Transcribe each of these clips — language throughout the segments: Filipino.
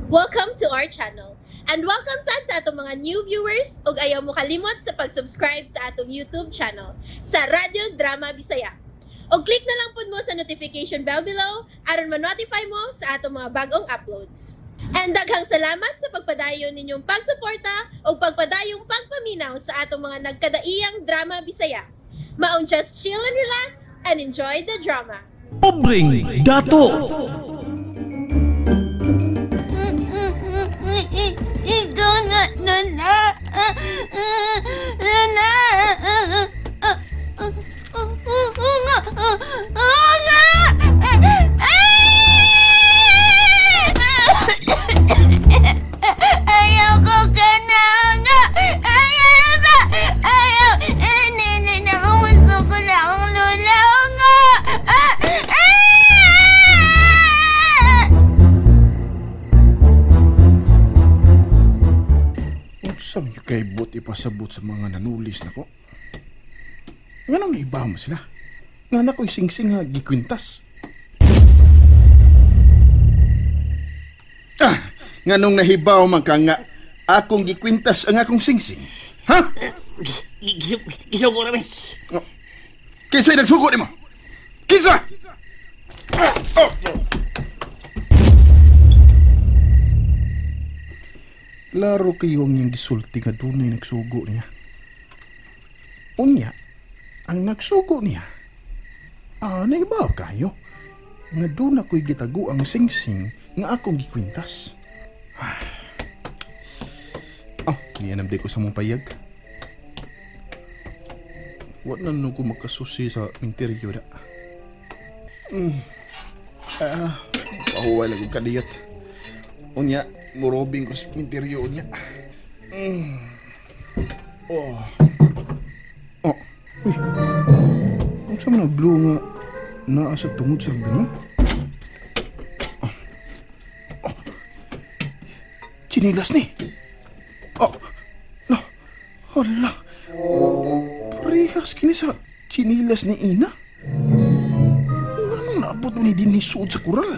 Welcome to our channel. And welcome sa atong mga new viewers ug ayaw mo kalimot sa pag-subscribe sa atong YouTube channel sa Radio Drama Bisaya. O click na lang pud mo sa notification bell below aron ma-notify mo sa atong mga bagong uploads. And daghang salamat sa pagpadayon ninyong pagsuporta o pagpadayong pagpaminaw sa atong mga nagkadaiyang Drama Bisaya. Maong just chill and relax and enjoy the drama. Pobreng Dato! Ikaw na, Lola. Lola. Oo nga. Ayaw ko ka na nga. Ayaw ba? Ayaw. Nene na umuso ko na ang Lola. Oo nga. Sabi kay bot ipasabot sa mga nanulis na ko. Nga nang naibahan mo sila. Nga na ko'y sing-sing nga gikwintas. Nga nung nahibaw man ka nga akong gikwintas ang akong sing-sing. Ha? Gisaw mo rami. Kinsa'y nagsuko ni mo? Kinsa? Laro kayo ang yung gisulti nga dunay nagsugo niya. Unya, ang nagsugo niya, naibaw kayo. Nga doon ako'y gitago ang sing-sing nga akong gikwintas. Niyanam di ko sa mong payag. Wat na nung ko makasusi sa interior da. Pahuway lang yung kadiyat. Unya, murobing ko sa interior niya. Uy. Ang sama na blue nga naa sa tungod sa gano'n? Chinilas ni. No. Hala. Parehas kini sa chinilas ni Ina. Anong naabot mo ni din ni suod sa kural?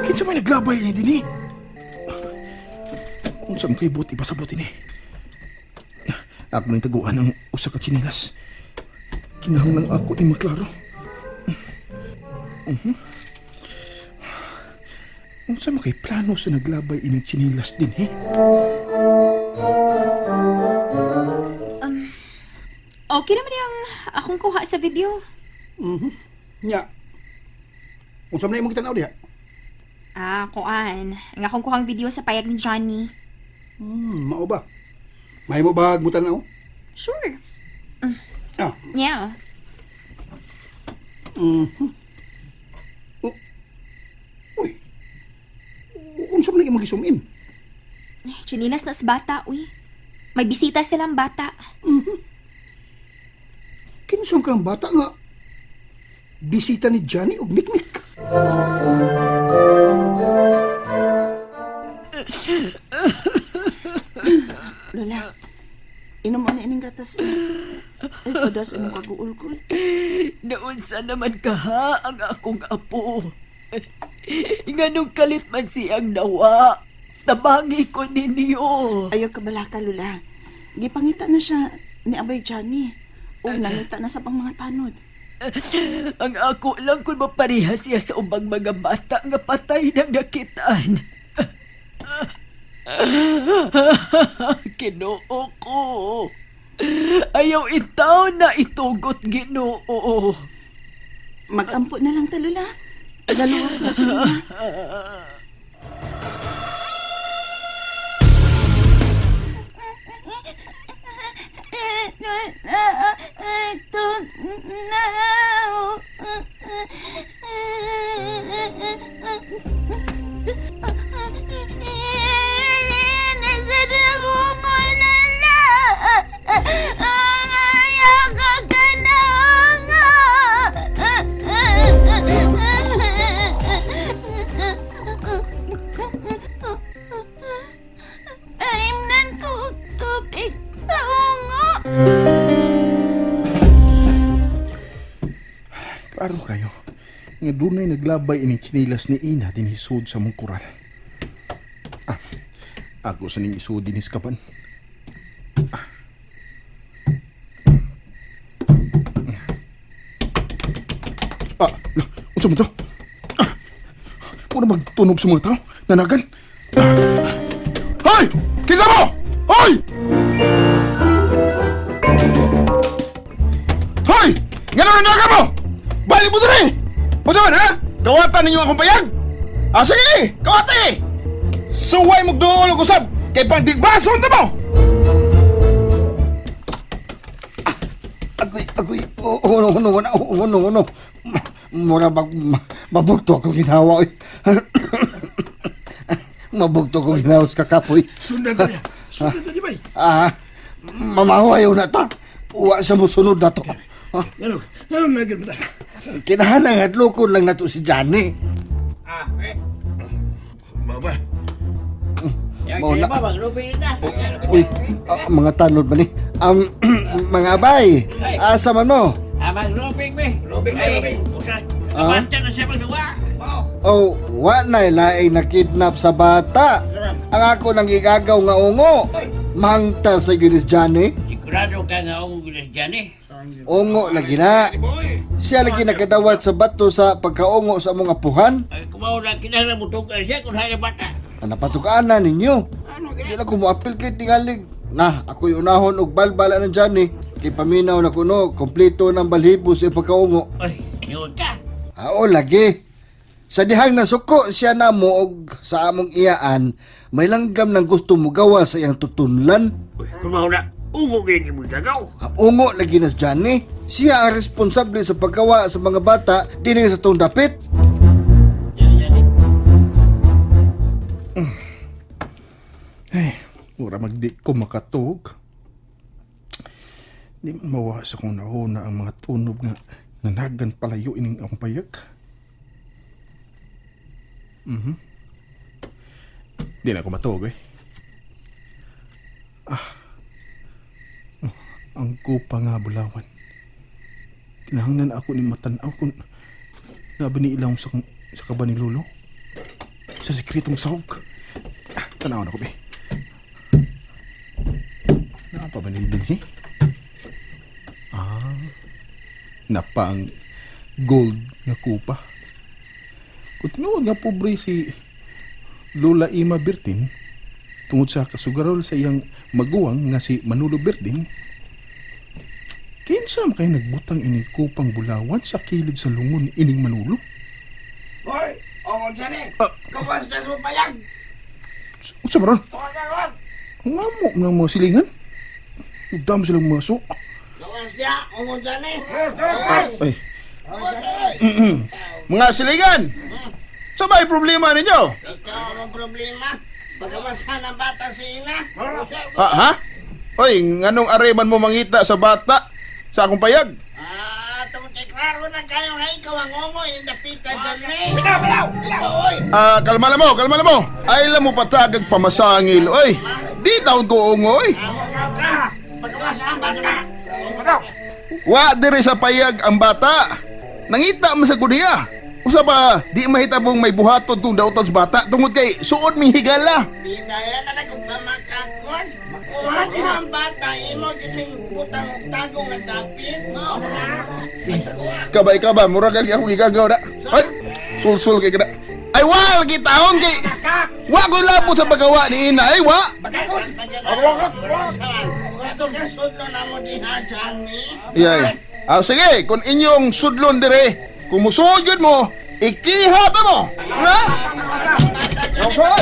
Kinsa may naglabay ni din ni? Kung saan kay buti pasabot ini. Ako nang taguan ng usa ka chinilas. Kinahanglang ako ni maklaro. Kung saan kay plano sa naglabay ining chinilas din, Okay naman yung akong kuha sa video. Nya. Kung saan na yung magtanaw diha? Kuan. Ang akong kuhang video sa payag ni Johnny. Mao ba? May mo ba mo tanaw? Sure. Ah. Yeah. Uy. Kung saan na yung mag-zoom-in? Chinilas na sa bata, uy. May bisita silang bata. Kinsang kang bata nga bisita ni Johnny ug Mikmik. Lola, inom mo na ining gatas. Ay, padas imong kaguol ko. Naunsa naman ka ha ang akong apo. Nganong kalit man siyang nawa. Tabangi ko ninyo. Ayaw ka balaka, Lola. Gipangita na siya ni Abay Johnny. O nangita na sa pang mga tanod. Ang ako lang kung maparihas siya sa ubang mga bata nga patay ng nakitaan. Ginoo ko. Ayaw itaw na itugot, Ginoo. Mag-ampo na lang ta, Lola. Laluwas na sila. Klaro kayo. Nga dunay naglabay ining chinilas ni Ina din hisod sa mong kural. Ako sa ning isudi ni Skapan. Unsa man to? Muna magtunog sa mga tao. Nanagan. Hoy! Kisa mo! Hoy! Hoy! Ngano nanagan mo? Balik mo dito eh! Unsa man ha? Kawatan ninyo akong payag? Sige! Kawati! Suway mo doon og usab kay pangdigbason ta mo. Agoy, no. Mura mabugto ako ginawa, oy. Mabugto ko ginawa sa kapoy. Sundan ka niya. Sundan ka niya, bay. Mamawayaw na ta. Uwa sa musunod na to. Ano? Ano nagan ba? Kinahanang hadlokon lang na to si Johnny. Baba. Mauna. Uy, mga tanod ba ni? Mga abay, asa man mo? Abang Robing, me. Robing. Usat. Kabanta na siya magnawa. Oh, wa na laing nakidnap sa bata. Ang ako nang igagaw nga ungo. Mangta sa ginis Johnny. Sigurado ka nga ang gulis dyan eh. Ungo lagi na. Siya lagi nakadawat sa bato sa pagkaungo sa among apuhan. Ay, kumaw na kinala mo tugan siya kung saan bata. Napatukaan na ninyo. Hindi na ko mo apil kay tingalig. Nah, ako'y unahon og balbala ng Johnny. Kay paminaw na kuno, kompleto ng balhibo sa pagkaungo. Ay, yun ka. Oo, lagi. Sa dihang nasuko siya na mo og sa among iyaan, may langgam ng gusto mo gawa sa iyang tutunlan. Uy, kumaw na. Ungo ganyan mo dagaw. Ungo lagi na si Johnny. Siya ang responsable sa paggawa sa mga bata dinhi sa tong dapit. Ay, mura magdi ko makatog. Di man mawas akong nauna ang mga tunog nga nanagan palayo ining ang payag. Di na ako matog eh. Ang kupa nga bulawan. Kinahanglan ako ni matanaw kung nabiniilaw sa kaba ni Lolo. Sa sikretong sahog. Tanaw na ko, be. Napabanil din, eh? Napang gold nga kupa. Kung tinuod nga pobre si Lola Ima Bertin, tungod sa kasugarol sa iyang maguwang nga si Manolo Bertin, kinsa kayo nagbutang ining kupang bulawan sa kilid sa lungon ining Manolo? Hoy, ongo dyan eh. Kawas ka sa payag. Unsa ba ron? Kawas. Ang amo ng mga silingan? Udam silang mga so. Kawas niya. Ongo dyan eh. Ay. Mga silingan! Sa may problema ninyo? Ikaw ang problema. Pagkawasan ang bata si Ina. Ha? Oy, nganong areman mo mangita sa bata sa akong payag? Klaro na kayo nga ikaw ang ongo. Indapita dyan eh. Kalma na mo. Ay lang mo patagag pamasangil. Oy, di taon ko ungoy. Pagkawasan ang bata. Wa diri sa payag ang bata. Nangita man sa kudiya. Usa ba, di mahitabong may buhaton kung dautan sa bata tungod kay suod ming higala. Di daya na kung pamakakon. Kuha ko ang bata. Imo kiling butang tagong at dapit. Kabay ka ba? Mura kag akong igagaw na. Ay, sul kay kada. Ay, wa lagi taon kay. Wa ko labot sa paggawa ni Ina. Ay, wa. Gusto ka sudlo na mo diha, Johnny? Yeah. Sige, kung inyong sudlon dire, kung musugod mo, ikihata mo. Ha? Okay.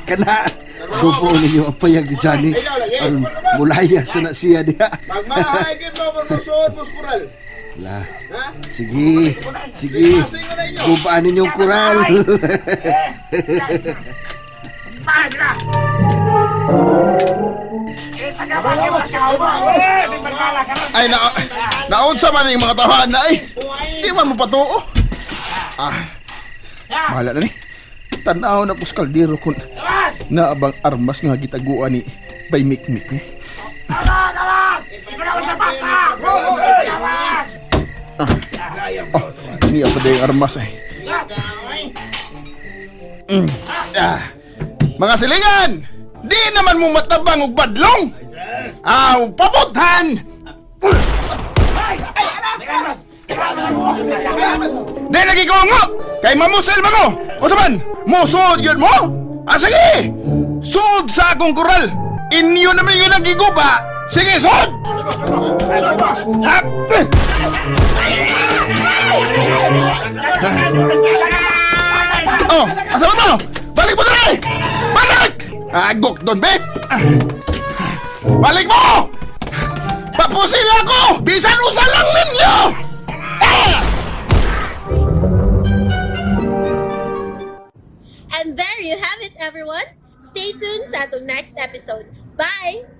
Kana gupo ninyo ang payag ni Johnny. Aron mulayas na siya diha. Magmahagin mo bermusuod mo skural. La. Sige. Gupaan ninyong kural. Ay, naunsa man yung mga tahanan na eh. Di man mo patuo. Mahala na ni. Tanaw na ko sa kaldero kung naabang armas nga gitaguan ni Bay Mikmik ni. Tawag! Ipinawag na bata! armas eh. Gaway. Mga silingan! Di naman mo matabang og badlong! Pabuthan! Di lagi ko nga! Kay mamusel ba mo? O saman, musod yun mo? Sige! Sud sa akong kural! Inyo naman yun ang giguba! Sige, sud! Asaman mo! Balik mo doon! Balik! Agok doon, be! Balik mo! Papusil ako! Bisan usa lang ninyo! And there you have it, everyone. Stay tuned sa atong next episode. Bye!